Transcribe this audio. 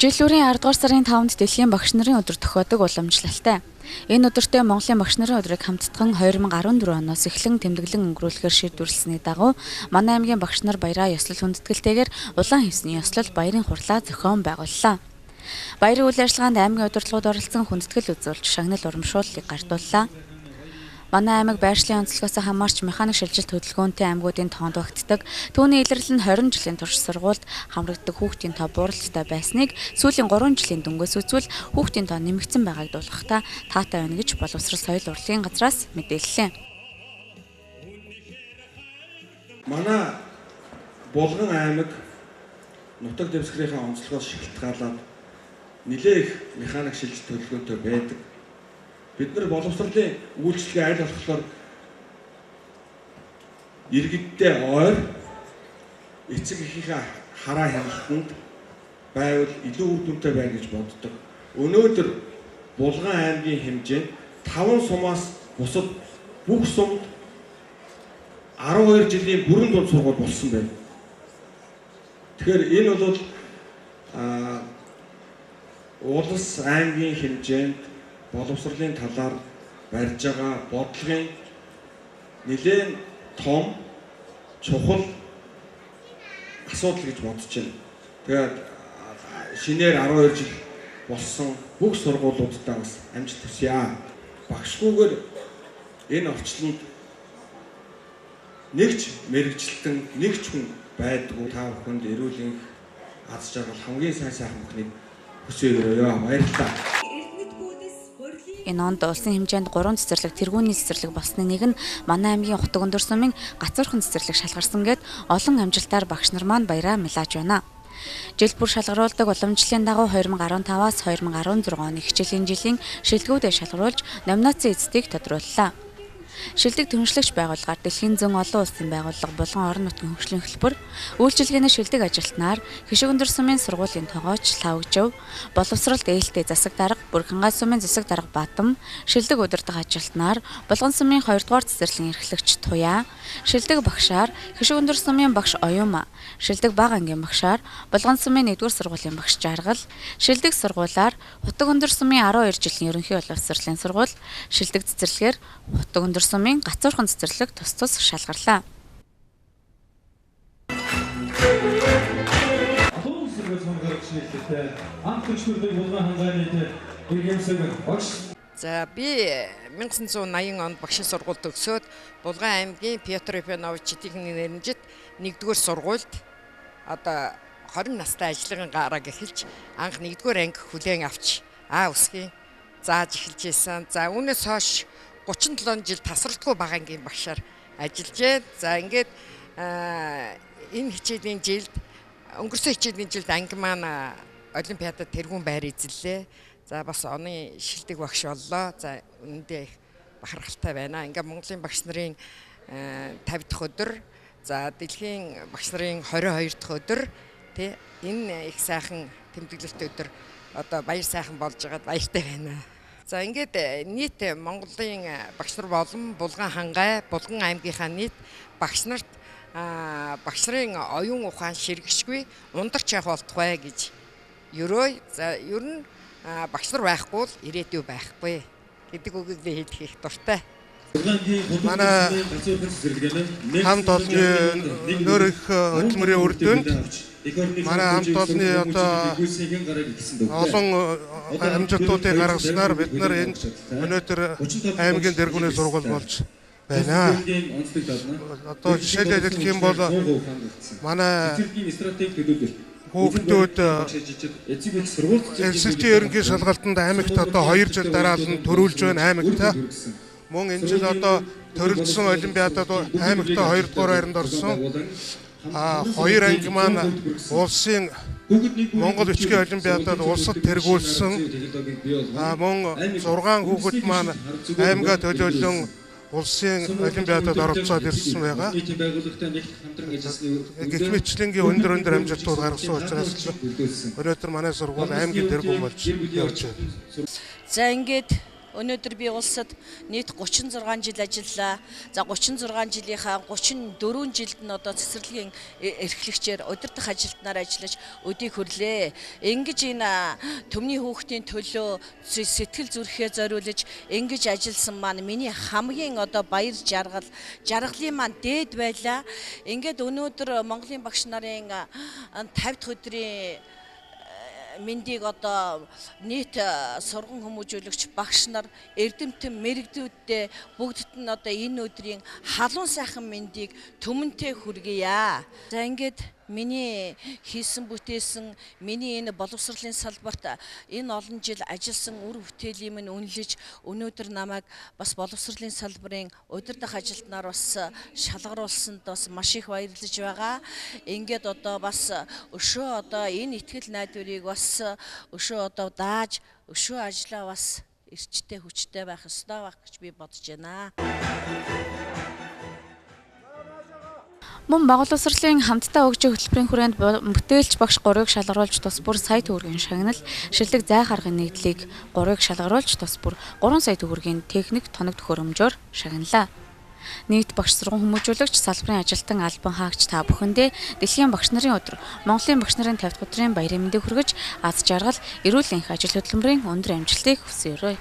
Жил бүрийн 10 дугаар сарын 5-нд дэлхийн багш нарын өдөр тохиодог уламжлалтай. Энэ өдөртөө Монголын багш нарын өдрийг хамтдаган 2014 оноос эхлэн тэмдэглэн өнгөрүүлэхээр шийдвэрлэсний дагуу манай аймгийн багш нар баяраа ёслол хүндэтгэлтэйгээр улаан хивсний ёслол баярын хурлаа зохион байгууллаа. Баярын үйл ажиллагаанд аймгийн удирдлагууд оролцсон хүндэтгэл үзүүлж шагнал урамшууллыг гартууллаа. Манай аймаг байршлын онцлогоос хамаарч механик шилжилт хөдөлгөөнтэй аймагуудын тоонд багтдаг. Түүний илэрлэл нь 20 жилийн турш сургуульд хамрагддаг хүүхдийн тоо бууралтай байсныг сүүлийн 3 жилийн дөнгөс үзвэл хүүхдийн тоо нэмэгдсэн байгааг дуулгахдаа таатай байна гэж боловсрол соёл урлагийн газраас мэдээллээ. Манай Булган аймаг нутаг дэвсгэрийнхээ онцлогоос шалтгаалаад нэлээх механик шилжилт хөдөлгөөнтэй байдаг. Бид нар боловсролын үйлчлэгээ аль болохоор иргэдтэй ойр эцэг эхийнхээ хараа хяналтанд байвал илүү үр дүнтэй байна гэж боддог. Өнөөдөр Булган аймгийн хэмжээнд 5 сумаас бусад бүх сумд 12 жилийн бүрэн дунд сургууль болсон байна. Тэгэхээр энэ бол улс аймгийн хэмжээнд боловсролын талаар барьж байгаа бодлогын нэлээд том чухал асуудал гэж бодож байна. Тэгээд шинээр 12 жил болсон бүх сургуулиудаа бас амжилт хүсье. Багшгүйгээр энэ орчинд нэгч мэрэгчлэн нэгч хүн байдгүй. Та бүхэнд эрүүл аз жаргал хамгийн сайн бүхнийг хүсье. Баярлалаа. Энэ онд улсын хэмжээнд 3 цэцэрлэг тэргүүний цэцэрлэг болсны нэг нь манай аймгийн Утга өндөр сумын Гацуурхан цэцэрлэг шалгарсан гэд олон амжилтаар багш нар маань баяраа мэлааж байна. Жил бүр шалгаруулдаг уламжлалын дагуу 2015-аас 2016 оны хичээлийн жилийн шилдэгүүдэд шалгаруулж номинацийн эзэдийг тодрууллаа. Шилдэг түншлэгч байгууллагаар дэлхийн зүүн олон улсын байгууллага Булган орон нутгийн хөгжлийн хөтөлбөр, үйлчилгээний шилдэг ажилтнаар Хишиг өндөр сумын сургуулийн тогооч Лавгжав, боловсролд ээлтэй засаг дарга Бүрхангай сумын засаг дарга Батам, шилдэг удирдах ажилтнаар Булган сумын 2 дугаар цэцэрлэгийн эрхлэгч Туяа, шилдэг багшаар Хишиг өндөр сумын багш Оюума, шилдэг бага ангийн багшаар Булган сумын 1-р сургуулийн багш Жаргал, шилдэг сургуулаар Утга өндөр сумын 12 жилийн ерөнхий боловсролын сургууль, шилдэг цэцэрлэгээр Утга өндөр сумын Гацуурхан цэцэрлэг тус шалгарлаа. За би 1980 онд багшийн сургууль төгсөөд Булган аймгийн Петр Иванович техникийн нэрнжид 1-р сургуульд одоо 20 настай ажлын гараг эхэлж анх 1-р анги хүлээн авч үсгийн зааж эхэлж байсан. За үүнээс хойш 37 жил тасралтгүй бага ангийн багшаар ажиллажээ. За ингээд энэ хичээлийн жилд өнгөрсөн хичээлийн жилд анги маань олимпиадад тэргүүн байр эзэллээ. За бас оны шилдэг багш боллоо. За үүндээ их бахархалтай байна. Ингээд Монголын багш нарын 50 дахь өдөр, за дэлхийн багш нарын 22 дахь өдөр тий энэ их сайхан тэмдэглэлт өдөр одоо баяр сайхан болж байгаад баяртай байна. За ингээд нийт Монголын багш нар болон Булган хангай, Булган аймгийнхаа нийт багш нарт багш нарын оюун ухаан ширэгшгүй ундарч явах болтугай гэж ерөөй. За ер нь багш нар байхгүй бол ирээдүй байхгүй гэдэг үгийг би хэлэх их дуртай. Манай хамт олонны нөр их хөтөлмөрийн үр дүнд манай хамт олонны одоо олон амжилтуудыг гаргаснаар бид нар энэ өнөөдөр аймгийн дэргүүний сургууль болж байна. Одоо жишээлбэл хэлэх юм бол манай хүүхдүүд элсэлтийн ерөнхий шалгалтанд аймагт одоо 2 жил дараалан төрүүлж байна аймагт. Мөн энэ жил одоо төрөлжсөн олимпиадад аймагт 2 дугаар байранд орсон. 2 анги маань улсын Монгол бичгийн олимпиадад улсад тэргүүлсэн. Мөн 6 хүүхэд маань аймгаа төлөөлөн улсын олимпиадад оролцоод ирсэн байгаа. Гэх мэтлэнгийн өндөр амжилтууд гаргасан учраас өнөөдөр манай сургууль аймгийн дэргүүн болж явж байна. За ингээд Өнөөдөр би улсад нийт 36 жил ажиллаа. За 36 жилийнхаа 34 жилд нь одоо цэцэрлэгийн эрхлэгчээр удирдах ажилтнаар ажиллаж өдийг хөрлөө. Ингэж энэ төмний хүүхдийн төлөө сэтгэл зүрэхээ зориулж ингэж ажилласан маань миний хамгийн одоо баяр жаргалын маань дээд байлаа. Ингээд өнөөдөр Монголын багш нарын 50 дахь өдрийн мэндийг одоо нийт сурган хүмүүжүүлэгч багш нар эрдэмтэн мэрэгдүүдтэй бүгдд нь одоо энэ өдрийн халуун сайхан мэндийг түмэнтэй хүргье. За ингээд миний хийсэн бүтээсэн миний энэ боловсролын салбарт энэ олон жил ажилласан үр бүтээлийн минь үнэлж өнөөдөр намайг бас боловсролын салбарын удирдах ажилтнаар бас шалгаруулсанд бас маш их баярлаж байгаа. Ингээд одоо бас өшөө одоо энэ ихтгэл найдварыг бас өшөө одоо дааж өшөө ажиллаа бас эрчтэй хүчтэй байх ёстой байх гэж би бодож байна. Мөн байгууллагын хамтдаа өгжөө хөтөлбөрийн хүрээнд бүтээлч багш 3-ыг шалгаруулж тус бүр сая төгрөгийн шагнал, шилдэг зай харгын нэгдлийг 3-ыг шалгаруулж тус бүр 3 сая төгрөгийн техник тоног төхөөрөмжөөр шагналаа. Нийт багш сургууль хүмүүжүүлэгч салбарын ажилтан албан хаагч та бүхэндээ Дэлхийн багш нарын өдөр Монголын багш нарын 50 дахь өдрийн баярын мэндийг хүргэж аз жаргал, эрүүл энх ажил хөдөлмөрийн өндөр амжилтыг хүсье.